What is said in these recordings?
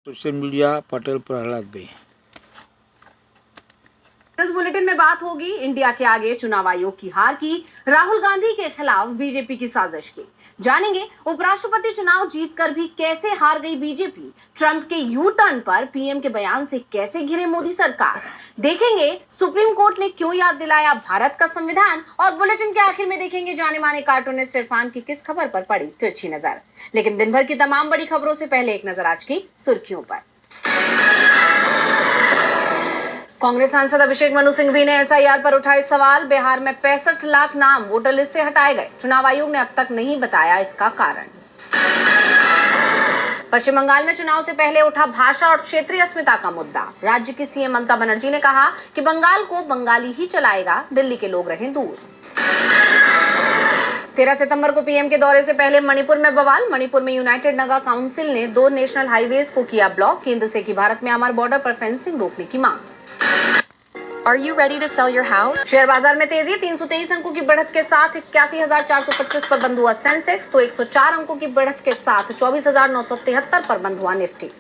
Social media Patel Prahlad भाई। इस bulletin में बात होगी इंडिया के आगे चुनाव आयोग की हार की, राहुल गांधी के खिलाफ बीजेपी की साजिश की। जानेंगे उपराष्ट्रपति चुनाव जीतकर भी कैसे हार गई बीजेपी, ट्रंप के यू टर्न पर पीएम के बयान से कैसे घिरे मोदी सरकार। देखेंगे सुप्रीम कोर्ट ने क्यों याद दिलाया भारत का संविधान, और बुलेटिन के आखिर में देखेंगे जाने माने कार्टूनिस्ट इरफान की किस खबर पर पड़ी तिरछी नजर। लेकिन दिन भर की तमाम बड़ी खबरों से पहले एक नजर आज की सुर्खियों पर। कांग्रेस सांसद अभिषेक मनु सिंघवी ने एसआईआर पर उठाए सवाल। बिहार में 65 लाख नाम वोटर लिस्ट से हटाए गए, चुनाव आयोग ने अब तक नहीं बताया इसका कारण। पश्चिम बंगाल में चुनाव से पहले उठा भाषा और क्षेत्रीय अस्मिता का मुद्दा। राज्य की सीएम ममता बनर्जी ने कहा कि बंगाल को बंगाली ही चलाएगा, दिल्ली के लोग रहें दूर। 13 सितंबर को पीएम के दौरे से पहले मणिपुर में बवाल। मणिपुर में यूनाइटेड नगा काउंसिल ने 2 नेशनल हाईवेज को किया ब्लॉक, केंद्र से की भारत म्यांमार बॉर्डर पर फेंसिंग रोकने की मांग। Are you ready to sell your house? Share बाजार में तेजी, 323 अंकों की बढ़त के साथ 81,425 पर बंद हुआ सेंसेक्स, तो 104 अंकों की बढ़त के साथ 24,973 पर बंद हुआ निफ्टी।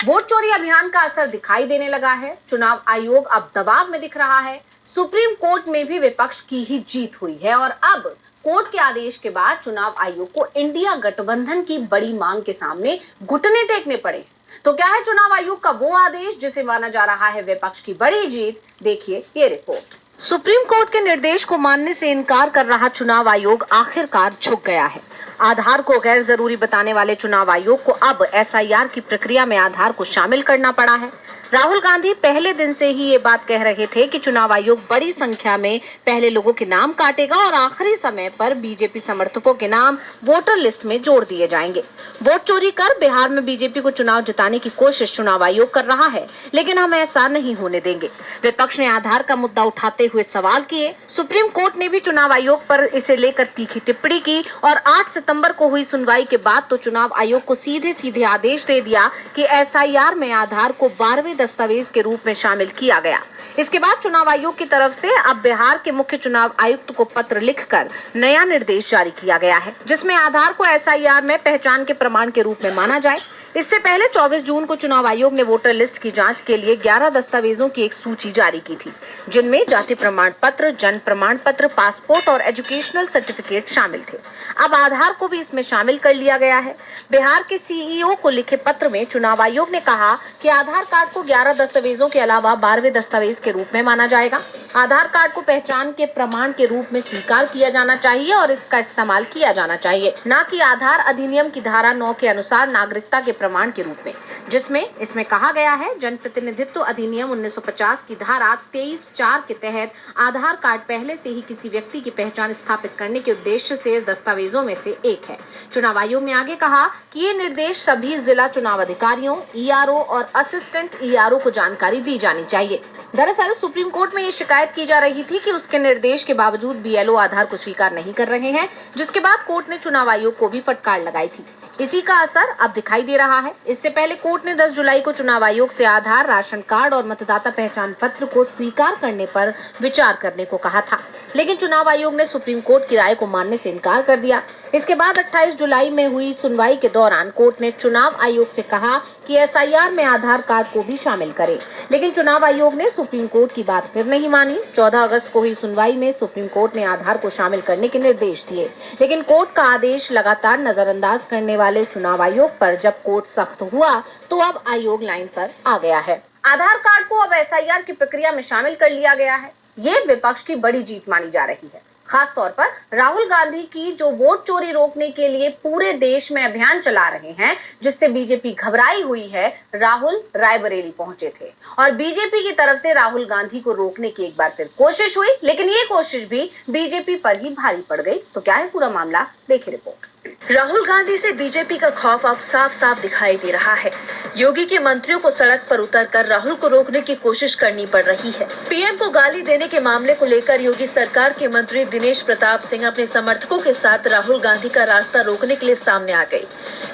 वोट चोरी अभियान का असर दिखाई देने लगा है, चुनाव आयोग अब दबाव में दिख रहा है। सुप्रीम कोर्ट में भी विपक्ष की ही जीत हुई है और अब कोर्ट के आदेश के बाद चुनाव आयोग को इंडिया गठबंधन की बड़ी मांग के सामने घुटने टेकने पड़े। तो क्या है चुनाव आयोग का वो आदेश जिसे माना जा रहा है विपक्ष की बड़ी जीत, देखिए ये रिपोर्ट। सुप्रीम कोर्ट के निर्देश को मानने से इनकार कर रहा चुनाव आयोग आखिरकार झुक गया है। आधार को गैर जरूरी बताने वाले चुनाव आयोग को अब एसआईआर की प्रक्रिया में आधार को शामिल करना पड़ा है। राहुल गांधी पहले दिन से ही ये बात कह रहे थे कि चुनाव आयोग बड़ी संख्या में पहले लोगों के नाम काटेगा और आखिरी समय पर बीजेपी समर्थकों के नाम वोटर लिस्ट में जोड़ दिए जाएंगे। वोट चोरी कर बिहार में बीजेपी को चुनाव जिताने की कोशिश चुनाव आयोग कर रहा है, लेकिन हम ऐसा नहीं होने देंगे। विपक्ष ने आधार का मुद्दा उठाते हुए सवाल किए। सुप्रीम कोर्ट ने भी चुनाव आयोग पर इसे लेकर तीखी टिप्पणी की और 8 सितंबर को हुई सुनवाई के बाद तो चुनाव आयोग को सीधे सीधे आदेश दे दिया कि एसआईआर में आधार को 12वें दस्तावेज के रूप में शामिल किया गया। इसके बाद चुनाव आयोग की तरफ से अब बिहार के मुख्य चुनाव आयुक्त को पत्र लिखकर नया निर्देश जारी किया गया है, जिसमें आधार को एसआईआर में पहचान के प्रमाण के रूप में माना जाए। इससे पहले 24 जून को चुनाव आयोग ने वोटर लिस्ट की जांच के लिए 11 दस्तावेजों की एक सूची जारी की थी, जिनमें जाति प्रमाण पत्र, जन्म प्रमाण पत्र, पासपोर्ट और एजुकेशनल सर्टिफिकेट शामिल थे। अब आधार को भी इसमें शामिल कर लिया गया है। बिहार के सीईओ को लिखे पत्र में चुनाव आयोग ने कहा कि आधार कार्ड को 11 दस्तावेजों के अलावा 12वें दस्तावेज के रूप में माना जाएगा। आधार कार्ड को पहचान के प्रमाण के रूप में स्वीकार किया जाना चाहिए और इसका इस्तेमाल किया जाना चाहिए, न कि आधार अधिनियम की धारा 9 के अनुसार नागरिकता के प्रमाण के रूप में, जिसमें इसमें कहा गया है जनप्रतिनिधित्व अधिनियम 1950 की धारा 23(4) के तहत आधार कार्ड पहले से ही किसी व्यक्ति की पहचान स्थापित करने के उद्देश्य से दस्तावेजों में से एक है। चुनाव आयोग ने आगे कहा कि ये निर्देश सभी जिला चुनाव अधिकारियों, ईआरओ और असिस्टेंट ईआरओ को जानकारी दी जानी चाहिए। दरअसल सुप्रीम कोर्ट में ये शिकायत की जा रही थी कि उसके निर्देश के बावजूद बीएलओ आधार को स्वीकार नहीं कर रहे हैं, जिसके बाद कोर्ट ने चुनाव आयोग को भी फटकार लगाई थी। इसी का असर अब दिखाई दे रहा है। इससे पहले कोर्ट ने 10 जुलाई को चुनाव आयोग से आधार, राशन कार्ड और मतदाता पहचान पत्र को स्वीकार करने पर विचार करने को कहा था, लेकिन चुनाव आयोग ने सुप्रीम कोर्ट की राय को मानने से इनकार कर दिया। इसके बाद 28 जुलाई में हुई सुनवाई के दौरान कोर्ट ने चुनाव आयोग से कहा कि एसआईआर में आधार कार्ड को भी शामिल करें, लेकिन चुनाव आयोग ने सुप्रीम कोर्ट की बात फिर नहीं मानी। 14 अगस्त को हुई सुनवाई में सुप्रीम कोर्ट ने आधार को शामिल करने के निर्देश दिए, लेकिन कोर्ट का आदेश लगातार नजरअंदाज करने वाले चुनाव आयोग पर जब कोर्ट सख्त हुआ तो अब आयोग लाइन पर आ गया है। आधार कार्ड को अब एसआईआर की प्रक्रिया में शामिल कर लिया गया है। ये विपक्ष की बड़ी जीत मानी जा रही है, खास तौर पर राहुल गांधी की जो वोट चोरी रोकने के लिए पूरे देश में अभियान चला रहे हैं, जिससे बीजेपी घबराई हुई है। राहुल रायबरेली पहुंचे थे और बीजेपी की तरफ से राहुल गांधी को रोकने की एक बार फिर कोशिश हुई, लेकिन ये कोशिश भी बीजेपी पर ही भारी पड़ गई। तो क्या है पूरा मामला, देखिए रिपोर्ट। राहुल गांधी से बीजेपी का खौफ अब साफ साफ दिखाई दे रहा है। योगी के मंत्रियों को सड़क पर उतरकर राहुल को रोकने की कोशिश करनी पड़ रही है। पीएम को गाली देने के मामले को लेकर योगी सरकार के मंत्री दिनेश प्रताप सिंह अपने समर्थकों के साथ राहुल गांधी का रास्ता रोकने के लिए सामने आ गए।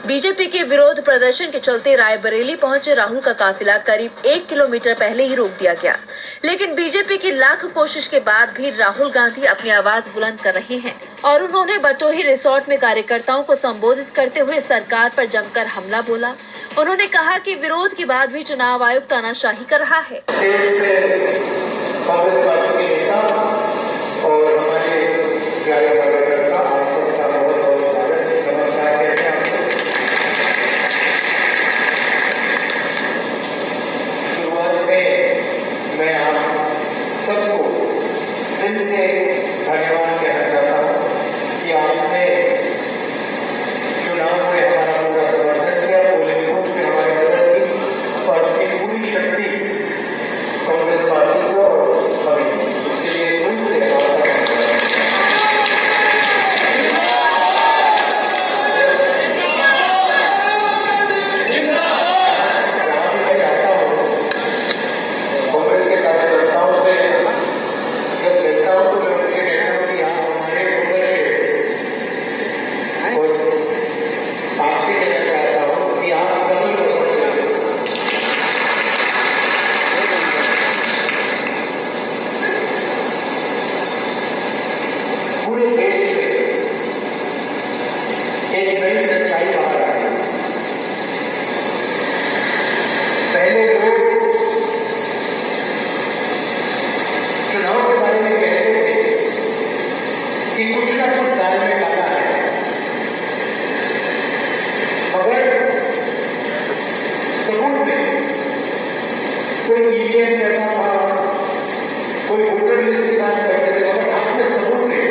बीजेपी के विरोध प्रदर्शन के चलते रायबरेली पहुंचे राहुल का काफिला करीब 1 किलोमीटर पहले ही रोक दिया गया, लेकिन बीजेपी की लाख कोशिश के बाद भी राहुल गांधी अपनी आवाज बुलंद कर रहे हैं। और उन्होंने बटोही रिसोर्ट में कार्यकर्ताओं को संबोधित करते हुए सरकार पर जमकर हमला बोला। उन्होंने कहा कि विरोध के बाद भी चुनाव आयोग तानाशाही कर रहा है। कांग्रेस पार्टी के नेता और हमारे प्यारे कार्यकर्ता आप सबका बहुत बहुत स्वागत, नमस्कार कहते हैं आपको। शुरुआत में मैं आप सबको दिल से धन्यवाद कहना चाहता हूँ कि आपने चुनाव में हमारा पूरा समर्थन किया, पोलिंग बूथ में हमारी मदद की और अपनी पूरी शक्ति कांग्रेस पार्टी को इसके लिए दिल से कांग्रेस के कार्यकर्ताओं से जब मिलता हूँ तो मैं उनसे कहता हूँ कि आप हमारे और आपसे कहना चाहता हूँ कि आप कभी पूरे देश में एक नई सच्चाई बाहर आई। पहले लोग चुनाव के बारे में कहते थे कि कुछ ना कुछ दाल में काला है, मगर सबूत में कोई ईवीएम करना था, कोई वोटर लिस्ट की बात करते थे, मगर आपने सबूत में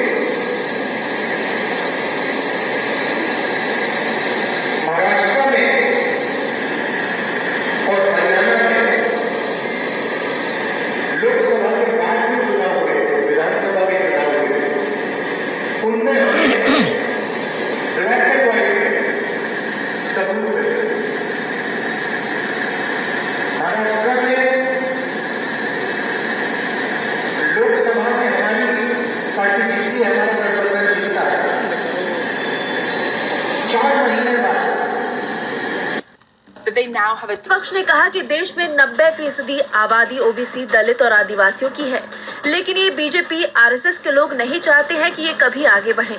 महाराष्ट्र में और हरियाणा में लोकसभा के बाद जो चुनाव हुए, विधानसभा के चुनाव हुए, उनमें हमें ब्लैक एंड व्हाइट सबूत मिले। महाराष्ट्र में लोकसभा में हमारी पार्टी जीती, हमारा गठबंधन जीता है। 4 महीने बाद They now have a पक्ष ने कहा कि देश में 90% आबादी ओबीसी, दलित और आदिवासियों की है, लेकिन ये बीजेपी आरएसएस के लोग नहीं चाहते हैं कि ये कभी आगे बढ़े।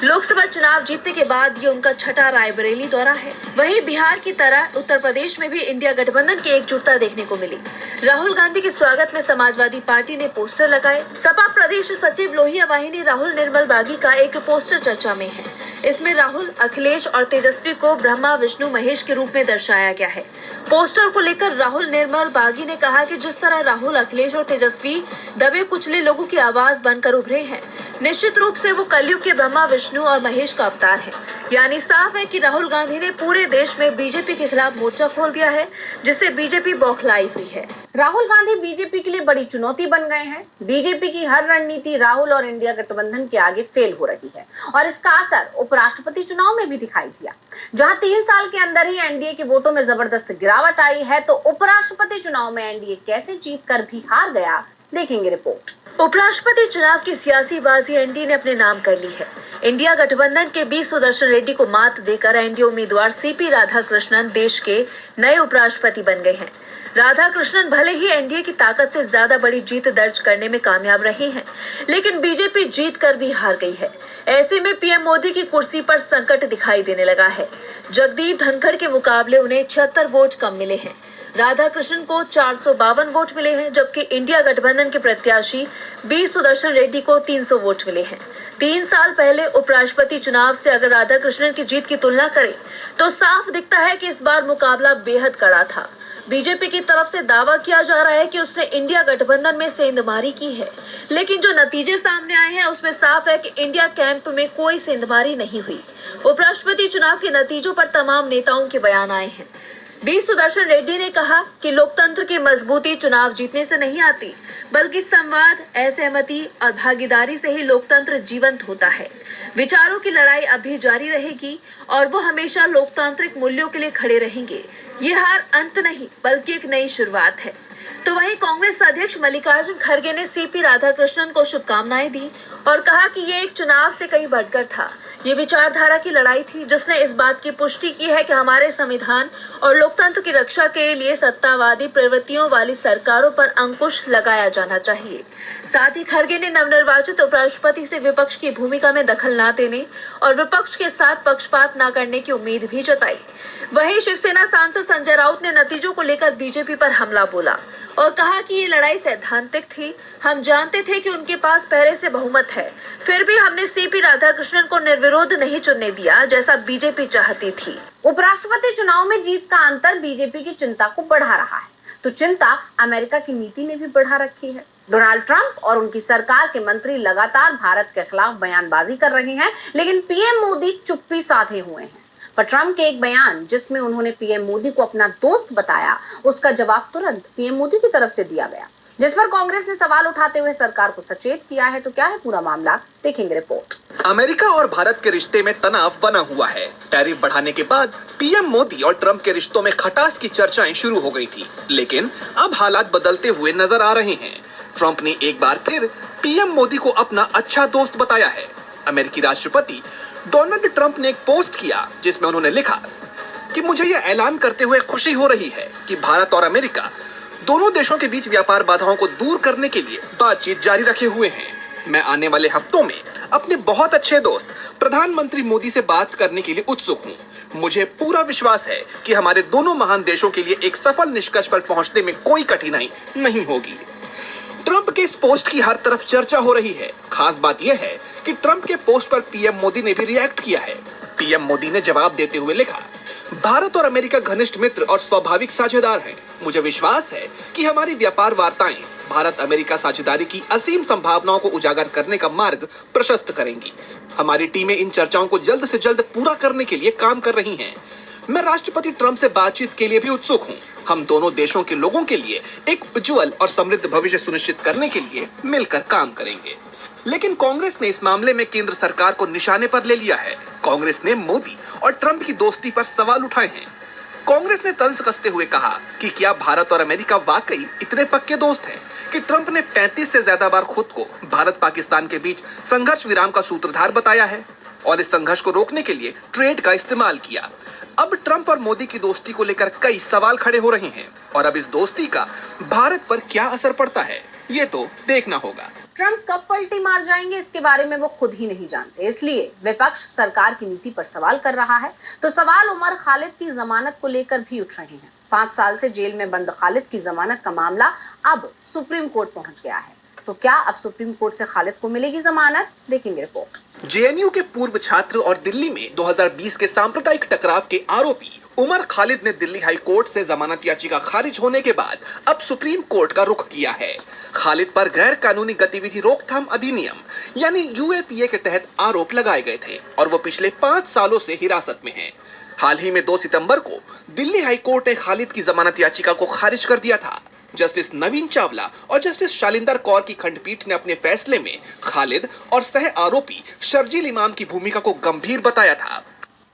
लोकसभा चुनाव जीतने के बाद ये उनका छठा रायबरेली दौरा है। वहीं बिहार की तरह उत्तर प्रदेश में भी इंडिया गठबंधन की एकजुटता देखने को मिली। राहुल गांधी के स्वागत में समाजवादी पार्टी ने पोस्टर लगाए। सपा प्रदेश सचिव लोहिया वाहिनी राहुल निर्मल बागी का एक पोस्टर चर्चा में है। इसमें राहुल, अखिलेश और तेजस्वी को ब्रह्मा, विष्णु, महेश के रूप में दर्शाया गया है। पोस्टर को लेकर राहुल निर्मल बागी ने कहा कि जिस तरह राहुल, अखिलेश और तेजस्वी दबे कुचले लोगों की आवाज बनकर उभरे हैं, निश्चित रूप से वो कलयुग के ब्रह्मा, विष्णु और महेश का अवतार है। यानी साफ है कि राहुल गांधी ने पूरे देश में बीजेपी के खिलाफ मोर्चा खोल दिया है, जिससे बीजेपी बौखलाई हुई है। राहुल गांधी बीजेपी के लिए बड़ी चुनौती बन गए हैं। बीजेपी की हर रणनीति राहुल और इंडिया गठबंधन के आगे फेल हो रही है और इसका असर उपराष्ट्रपति चुनाव में भी दिखाई दिया। जहां 3 साल के अंदर ही एनडीए के वोटों में जबरदस्त गिरावट आई है, तो उपराष्ट्रपति चुनाव में एनडीए कैसे जीत कर भी हार गया, देखेंगे रिपोर्ट। उपराष्ट्रपति चुनाव की सियासी बाजी एनडीए ने अपने नाम कर ली है। इंडिया गठबंधन के बी सुदर्शन रेड्डी को मात देकर एनडीए उम्मीदवार सीपी राधाकृष्णन देश के नए उपराष्ट्रपति बन गए हैं। राधाकृष्णन भले ही एनडीए की ताकत से ज्यादा बड़ी जीत दर्ज करने में कामयाब रहे हैं, लेकिन बीजेपी जीत कर भी हार गई है। ऐसे में पीएम मोदी की कुर्सी पर संकट दिखाई देने लगा है। जगदीप धनखड़ के मुकाबले उन्हें 76 वोट कम मिले हैं। राधाकृष्णन को 452 वोट मिले हैं, जबकि इंडिया गठबंधन के प्रत्याशी बी सुदर्शन रेड्डी को 300 वोट मिले हैं। 3 साल पहले उपराष्ट्रपति चुनाव से अगर राधाकृष्णन की जीत की तुलना करें तो साफ दिखता है कि इस बार मुकाबला बेहद कड़ा था। बीजेपी की तरफ से दावा किया जा रहा है कि उसने इंडिया गठबंधन में सेंधमारी की है, लेकिन जो नतीजे सामने आए हैं उसमें साफ है कि इंडिया कैंप में कोई सेंधमारी नहीं हुई। उपराष्ट्रपति चुनाव के नतीजों पर तमाम नेताओं के बयान आए हैं। बी सुदर्शन रेड्डी ने कहा कि लोकतंत्र की मजबूती चुनाव जीतने से नहीं आती, बल्कि संवाद, असहमति और भागीदारी से ही लोकतंत्र जीवंत होता है। विचारों की लड़ाई अभी जारी रहेगी और वो हमेशा लोकतांत्रिक मूल्यों के लिए खड़े रहेंगे। ये हार अंत नहीं, बल्कि एक नई शुरुआत है। तो वहीं कांग्रेस अध्यक्ष मल्लिकार्जुन खड़गे ने सीपी राधाकृष्णन को शुभकामनाएं दी और कहा कि ये एक चुनाव से कहीं बढ़कर था। ये विचारधारा की लड़ाई थी जिसने इस बात की पुष्टि की है कि हमारे संविधान और लोकतंत्र की रक्षा के लिए सत्तावादी प्रवृत्तियों वाली सरकारों पर अंकुश लगाया जाना चाहिए। साथ ही खड़गे ने नवनिर्वाचित उपराष्ट्रपति से विपक्ष की भूमिका में दखल न देने और विपक्ष के साथ पक्षपात न करने की उम्मीद भी जताई। वहीं शिवसेना सांसद संजय राउत ने नतीजों को लेकर बीजेपी पर हमला बोला और कहा कि ये लड़ाई सैद्धांतिक थी। हम जानते थे कि उनके पास पहले से बहुमत है, फिर भी हमने सीपी राधाकृष्णन को निर्विरोध नहीं चुनने दिया जैसा बीजेपी चाहती थी। उपराष्ट्रपति चुनाव में जीत का अंतर बीजेपी की चिंता को बढ़ा रहा है, तो चिंता अमेरिका की नीति ने भी बढ़ा रखी है। डोनाल्ड ट्रंप और उनकी सरकार के मंत्री लगातार भारत के खिलाफ बयानबाजी कर रहे हैं, लेकिन पीएम मोदी चुप्पी साधे हुए हैं। पर ट्रंप के एक बयान जिसमें उन्होंने पीएम मोदी को अपना दोस्त बताया, उसका जवाब तुरंत पीएम मोदी की तरफ से दिया गया, जिस पर कांग्रेस ने सवाल उठाते हुए सरकार को सचेत किया है। तो क्या है पूरा मामला, देखेंगे रिपोर्ट। अमेरिका और भारत के रिश्ते में तनाव बना हुआ है। टैरिफ बढ़ाने के बाद पीएम मोदी और ट्रंप के रिश्तों में खटास की चर्चाएं शुरू हो गई थी, लेकिन अब हालात बदलते हुए नजर आ रहे हैं। ट्रंप ने एक बार फिर पीएम मोदी को अपना अच्छा दोस्त बताया है। अमेरिकी राष्ट्रपति डोनाल्ड ट्रंप ने एक पोस्ट किया जिसमें उन्होंने लिखा कि मुझे यह ऐलान करते हुए खुशी हो रही है कि भारत और अमेरिका दोनों देशों के बीच व्यापार बाधाओं को दूर करने के लिए बातचीत जारी रखे हुए हैं। मैं आने वाले हफ्तों में अपने बहुत अच्छे दोस्त प्रधानमंत्री मोदी से बात करने के लिए उत्सुक हूं। मुझे पूरा विश्वास है कि हमारे दोनों महान देशों के लिए एक सफल निष्कर्ष पर पहुंचने में कोई कठिनाई नहीं होगी। ट्रंप के इस पोस्ट की हर तरफ चर्चा हो रही है। खास बात यह है कि ट्रंप के पोस्ट पर पीएम मोदी ने भी रिएक्ट किया है। पीएम मोदी ने जवाब देते हुए लिखा, भारत और अमेरिका घनिष्ठ मित्र और स्वाभाविक साझेदार हैं। मुझे विश्वास है कि हमारी व्यापार वार्ताएं भारत अमेरिका साझेदारी की असीम संभावनाओं को उजागर करने का मार्ग प्रशस्त करेंगी। हमारी टीमें इन चर्चाओं को जल्द से जल्द पूरा करने के लिए काम कर रही हैं। मैं राष्ट्रपति ट्रंप से बातचीत के लिए भी उत्सुक हूं। हम दोनों देशों के लोगों के लिए एक उज्जवल और समृद्ध भविष्य सुनिश्चित करने के लिए मिलकर काम करेंगे। लेकिन कांग्रेस ने इस मामले में केंद्र सरकार को निशाने पर ले लिया है। कांग्रेस ने मोदी और ट्रंप की दोस्ती पर सवाल उठाए हैं। कांग्रेस ने तंज कसते हुए कहा कि क्या भारत और अमेरिका वाकई इतने पक्के दोस्त हैं कि ट्रंप ने 35 से ज्यादा बार खुद को भारत पाकिस्तान के बीच संघर्ष विराम का सूत्रधार बताया है और इस संघर्ष को रोकने के लिए ट्रेड का इस्तेमाल किया। अब ट्रंप और मोदी की दोस्ती को लेकर कई सवाल खड़े हो रहे हैं और अब इस दोस्ती का भारत पर क्या असर पड़ता है, ये तो देखना होगा। ट्रंप कब पलटी मार जाएंगे इसके बारे में वो खुद ही नहीं जानते, इसलिए विपक्ष सरकार की नीति पर सवाल कर रहा है। तो सवाल उमर खालिद की जमानत को लेकर भी उठ रहे हैं। 5 साल से जेल में बंद खालिद की जमानत का मामला अब सुप्रीम कोर्ट पहुंच गया है। तो क्या अब सुप्रीम कोर्ट से खालिद को मिलेगी जमानत, देखेंगे रिपोर्ट। जेएनयू के पूर्व छात्र और दिल्ली में 2020 के सांप्रदायिक टकराव के आरोपी उमर खालिद ने दिल्ली हाई कोर्ट से जमानत याचिका खारिज होने के बाद अब सुप्रीम कोर्ट का रुख किया है। खालिद पर गैर कानूनी गतिविधि रोकथाम अधिनियम यानी यूएपीए के तहत आरोप लगाए गए थे और वो पिछले 5 सालों से हिरासत में हैं। हाल ही में 2 सितंबर को दिल्ली हाई कोर्ट ने खालिद की जमानत याचिका को खारिज कर दिया था। जस्टिस नवीन चावला और जस्टिस शालिंदर कौर की खंडपीठ ने अपने फैसले में खालिद और सह आरोपी शर्जील इमाम की भूमिका को गंभीर बताया था।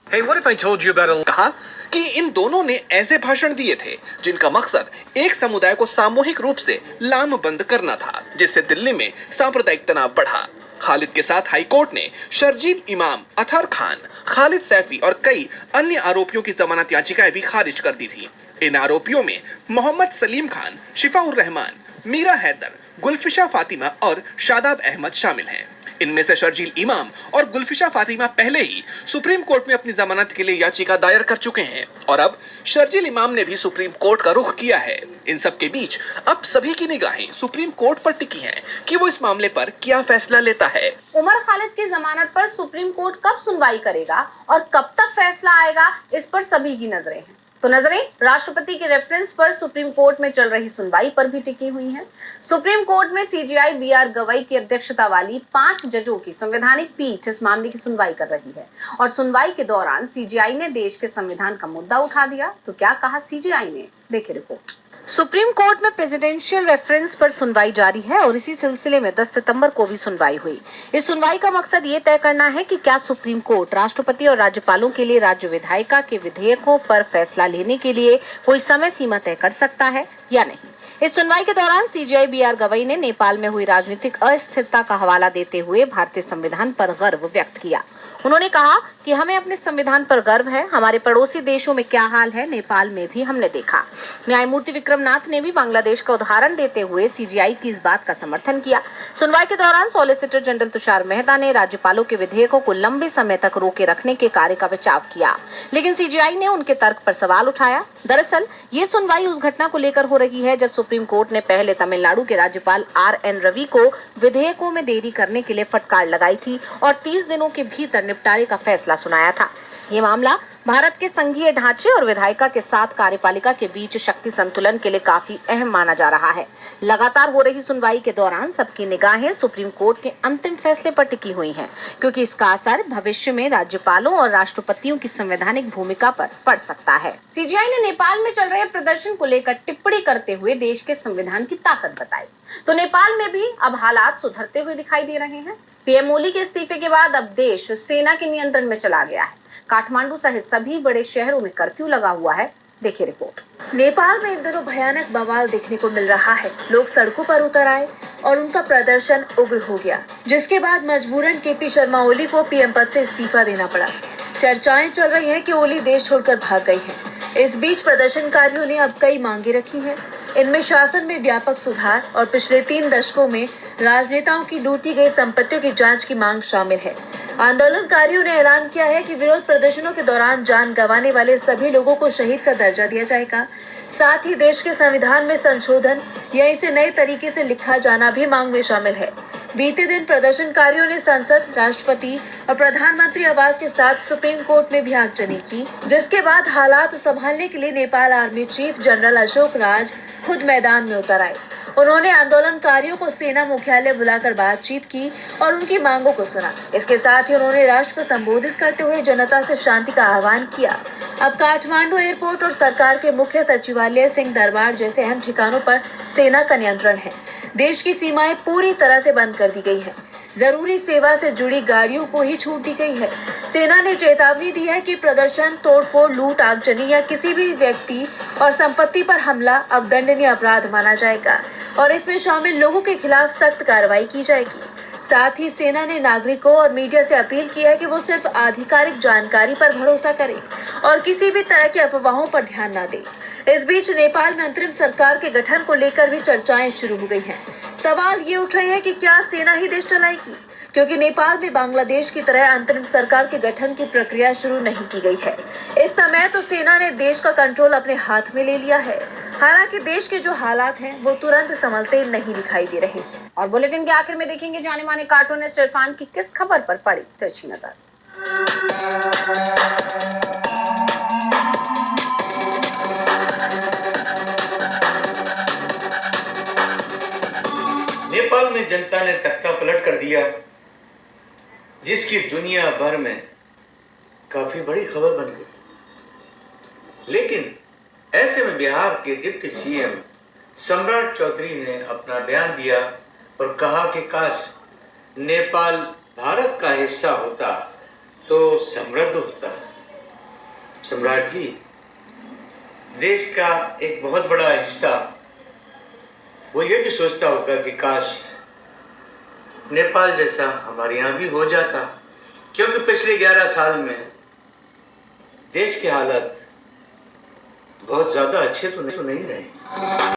Hey, what if I told you about a... कहा कि इन दोनों ने ऐसे भाषण दिए थे जिनका मकसद एक समुदाय को सामूहिक रूप से लामबंद करना था, जिससे दिल्ली में सांप्रदायिक तनाव बढ़ा। खालिद के साथ हाईकोर्ट ने शर्जील इमाम, अतहर खान, खालिद सैफी और कई अन्य आरोपियों की जमानत याचिकाएं भी खारिज कर दी थी। इन आरोपियों में मोहम्मद सलीम खान, शिफाउर रहमान, मीरा हैदर, गुलफिशा फातिमा और शादाब अहमद शामिल हैं। इनमें से शर्जील इमाम और गुलफिशा फातिमा पहले ही सुप्रीम कोर्ट में अपनी जमानत के लिए याचिका दायर कर चुके हैं और अब शर्जील इमाम ने भी सुप्रीम कोर्ट का रुख किया है। इन सब के बीच अब सभी की निगाहें सुप्रीम कोर्ट पर टिकी हैं कि वो इस मामले पर क्या फैसला लेता है। उमर खालिद की जमानत पर सुप्रीम कोर्ट कब सुनवाई करेगा और कब तक फैसला आएगा, इस पर सभी की नजरें हैं। तो नजरें राष्ट्रपति के रेफरेंस पर सुप्रीम कोर्ट में चल रही सुनवाई पर भी टिकी हुई हैं। सुप्रीम कोर्ट में सीजेआई बीआर गवई की अध्यक्षता वाली 5 जजों की संवैधानिक पीठ इस मामले की सुनवाई कर रही है और सुनवाई के दौरान सीजेआई ने देश के संविधान का मुद्दा उठा दिया। तो क्या कहा सीजेआई ने, देखिए रिपोर्ट। सुप्रीम कोर्ट में प्रेसिडेंशियल रेफरेंस पर सुनवाई जारी है और इसी सिलसिले में 10 सितंबर को भी सुनवाई हुई। इस सुनवाई का मकसद ये तय करना है कि क्या सुप्रीम कोर्ट राष्ट्रपति और राज्यपालों के लिए राज्य विधायिका के विधेयकों पर फैसला लेने के लिए कोई समय सीमा तय कर सकता है या नहीं। इस सुनवाई के दौरान सीजेआई बीआर गवई ने नेपाल में हुई राजनीतिक अस्थिरता का हवाला देते हुए भारतीय संविधान पर गर्व व्यक्त किया। उन्होंने कहा कि हमें अपने संविधान पर गर्व है। हमारे पड़ोसी देशों में क्या हाल है, नेपाल में भी हमने देखा। न्यायमूर्ति विक्रमनाथ ने भी बांग्लादेश का उदाहरण देते हुए सीजेआई की इस बात का समर्थन किया। सुनवाई के दौरान सॉलिसिटर जनरल तुषार मेहता ने राज्यपालों के विधेयकों को लंबे समय तक रोके रखने के कार्य का बचाव किया, लेकिन सीजेआई ने उनके तर्क पर सवाल उठाया। दरअसल ये सुनवाई उस घटना को लेकर हो रही है जब सुप्रीम कोर्ट ने पहले तमिलनाडु के राज्यपाल आर.एन. रवि को विधेयकों में देरी करने के लिए फटकार लगाई थी और 30 दिनों के भीतर निपटारे का फैसला सुनाया था। ये मामला भारत के संघीय ढांचे और विधायिका के साथ कार्यपालिका के बीच शक्ति संतुलन के लिए काफी अहम माना जा रहा है। लगातार हो रही सुनवाई के दौरान सबकी निगाहें सुप्रीम कोर्ट के अंतिम फैसले पर टिकी हुई हैं, क्योंकि इसका असर भविष्य में राज्यपालों और राष्ट्रपतियों की संवैधानिक भूमिका पर पड़ सकता है। सीजेआई ने नेपाल में चल रहे प्रदर्शन को लेकर टिप्पणी करते हुए देश के संविधान की ताकत बताई। तो नेपाल में भी अब हालात सुधरते हुए दिखाई दे रहे हैं। पीएम ओली के इस्तीफे के बाद अब देश सेना के नियंत्रण में चला गया है। काठमांडू सहित सभी बड़े शहरों में कर्फ्यू लगा हुआ है। देखिए रिपोर्ट। नेपाल में इन दिनों भयानक बवाल देखने को मिल रहा है। लोग सड़कों पर उतर आए और उनका प्रदर्शन उग्र हो गया, जिसके बाद मजबूरन केपी शर्मा ओली को पीएम पद से इस्तीफा देना पड़ा। चर्चाएं चल रही हैं कि ओली देश छोड़कर भाग गई हैं। इस बीच प्रदर्शनकारियों ने अब कई मांगे रखी हैं। इनमें शासन में व्यापक सुधार और पिछले 3 दशकों में राजनेताओं की लूटी गई संपत्तियों की जांच की मांग शामिल है। आंदोलनकारियों ने ऐलान किया है कि विरोध प्रदर्शनों के दौरान जान गंवाने वाले सभी लोगों को शहीद का दर्जा दिया जाएगा। साथ ही देश के संविधान में संशोधन या इसे नए तरीके से लिखा जाना भी मांग में शामिल है। बीते दिन प्रदर्शनकारियों ने संसद, राष्ट्रपति और प्रधानमंत्री आवास के साथ सुप्रीम कोर्ट में भी आगजनी की, जिसके बाद हालात संभालने के लिए Nepal army chief general Ashok Raj खुद मैदान में उतर आए। उन्होंने आंदोलनकारियों को सेना मुख्यालय बुलाकर बातचीत की और उनकी मांगों को सुना। इसके साथ ही उन्होंने राष्ट्र को संबोधित करते हुए जनता से शांति का आह्वान किया। अब काठमांडू एयरपोर्ट और सरकार के मुख्य सचिवालय, सिंह दरबार जैसे अहम ठिकानों पर सेना का नियंत्रण है। देश की सीमाएं पूरी तरह से बंद कर दी गई है। जरूरी सेवा से जुड़ी गाड़ियों को ही छूट दी गई है। सेना ने चेतावनी दी है कि प्रदर्शन, तोड़फोड़, लूट, आगजनी या किसी भी व्यक्ति और संपत्ति पर हमला अब दंडनीय अपराध माना जाएगा और इसमें शामिल लोगों के खिलाफ सख्त कार्रवाई की जाएगी। साथ ही सेना ने नागरिकों और मीडिया से अपील की है कि वो सिर्फ आधिकारिक जानकारी पर भरोसा करें और किसी भी तरह की अफवाहों पर ध्यान न दें। इस बीच नेपाल में अंतरिम सरकार के गठन को लेकर भी चर्चाएं शुरू हो गई हैं। सवाल ये उठ रहे हैं कि क्या सेना ही देश चलाएगी, क्योंकि नेपाल में बांग्लादेश की तरह अंतरिम सरकार के गठन की प्रक्रिया शुरू नहीं की गई है। इस समय तो सेना ने देश का कंट्रोल अपने हाथ में ले लिया है। हालांकि देश के जो हालात हैं वो तुरंत संभलते नहीं दिखाई दे रहे। और बुलेटिन के आखिर में देखेंगे जाने माने कार्टूनिस्ट इरफान की किस खबर पर पड़ी तिरछी नजर। नेपाल में जनता ने तख्ता पलट कर दिया, जिसकी दुनिया भर में काफी बड़ी खबर बन गई। लेकिन ऐसे में बिहार के डिप्टी सीएम सम्राट चौधरी ने अपना बयान दिया और कहा कि काश नेपाल भारत का हिस्सा होता तो समृद्ध होता। सम्राट जी, देश का एक बहुत बड़ा हिस्सा वो ये भी सोचता होगा कि काश नेपाल जैसा हमारे यहाँ भी हो जाता, क्योंकि पिछले 11 साल में देश के हालात बहुत ज्यादा अच्छे तो नहीं रहे।